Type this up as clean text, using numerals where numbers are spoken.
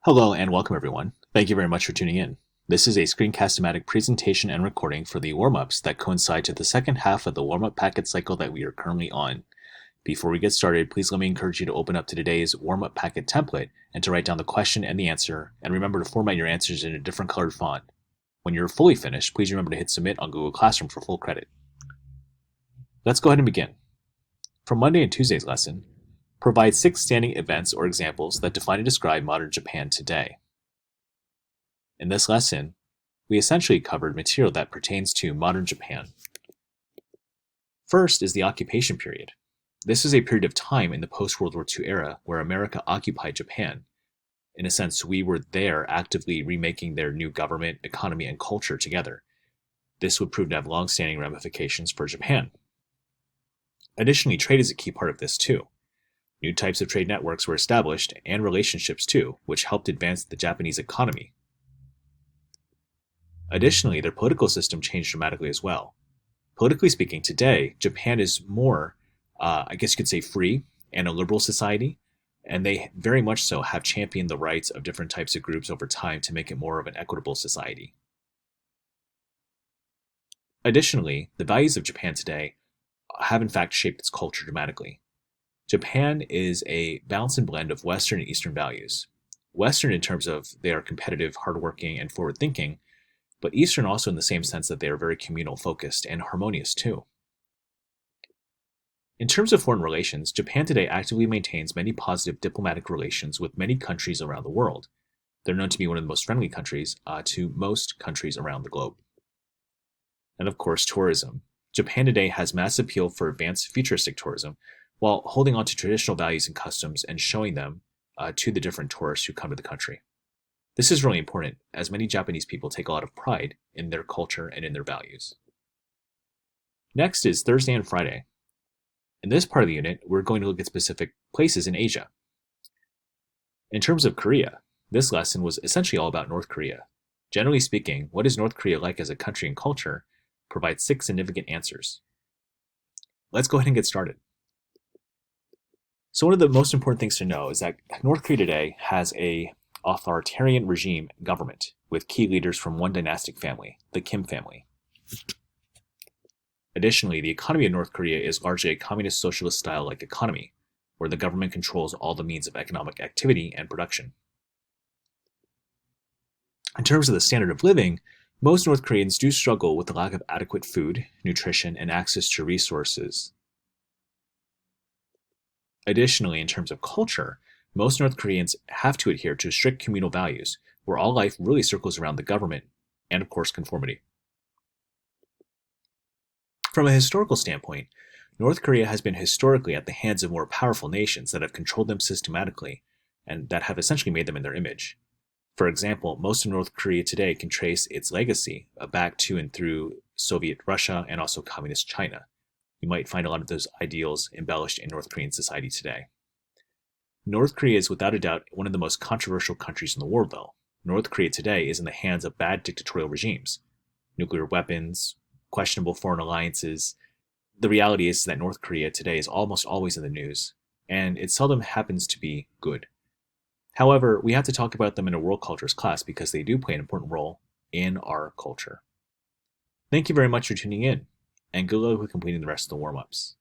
Hello and welcome everyone. Thank you very much for tuning in. This is a screencast-o-matic presentation and recording for the warm-ups that coincide to the second half of the warm-up packet cycle that we are currently on. Before we get started, please let me encourage you to open up to today's warm-up packet template and to write down the question and the answer, and remember to format your answers in a different colored font. When you're fully finished, please remember to hit submit on Google Classroom for full credit. Let's go ahead and begin. For Monday and Tuesday's lesson, provide 6 standing events or examples that define and describe modern Japan today. In this lesson, we essentially covered material that pertains to modern Japan. First is the occupation period. This is a period of time in the post-World War II era where America occupied Japan. In a sense, we were there actively remaking their new government, economy, and culture together. This would prove to have long-standing ramifications for Japan. Additionally, trade is a key part of this too. New types of trade networks were established, and relationships too, which helped advance the Japanese economy. Additionally, their political system changed dramatically as well. Politically speaking, today, Japan is more, I guess you could say, free and a liberal society, and they very much so have championed the rights of different types of groups over time to make it more of an equitable society. Additionally, the values of Japan today have in fact shaped its culture dramatically. Japan is a balance and blend of Western and Eastern values. Western in terms of they are competitive, hardworking, and forward-thinking, but Eastern also in the same sense that they are very communal focused and harmonious too. In terms of foreign relations, Japan today actively maintains many positive diplomatic relations with many countries around the world. They're known to be one of the most friendly countries to most countries around the globe. And of course, tourism. Japan today has mass appeal for advanced futuristic tourism, while holding on to traditional values and customs and showing them to the different tourists who come to the country. This is really important, as many Japanese people take a lot of pride in their culture and in their values. Next is Thursday and Friday. In this part of the unit, we're going to look at specific places in Asia. In terms of Korea, this lesson was essentially all about North Korea. Generally speaking, what is North Korea like as a country and culture provides 6 significant answers. Let's go ahead and get started. So one of the most important things to know is that North Korea today has an authoritarian regime government with key leaders from one dynastic family, the Kim family. Additionally, the economy of North Korea is largely a communist socialist style-like economy, where the government controls all the means of economic activity and production. In terms of the standard of living, most North Koreans do struggle with the lack of adequate food, nutrition, and access to resources. Additionally, in terms of culture, most North Koreans have to adhere to strict communal values, where all life really circles around the government, and of course conformity. From a historical standpoint, North Korea has been historically at the hands of more powerful nations that have controlled them systematically, and that have essentially made them in their image. For example, most of North Korea today can trace its legacy back to and through Soviet Russia and also Communist China. You might find a lot of those ideals embellished in North Korean society today. North Korea is without a doubt one of the most controversial countries in the world, though. North Korea today is in the hands of bad dictatorial regimes, nuclear weapons, questionable foreign alliances. The reality is that North Korea today is almost always in the news, and it seldom happens to be good. However, we have to talk about them in a world cultures class because they do play an important role in our culture. Thank you very much for tuning in, and good luck with completing the rest of the warm-ups.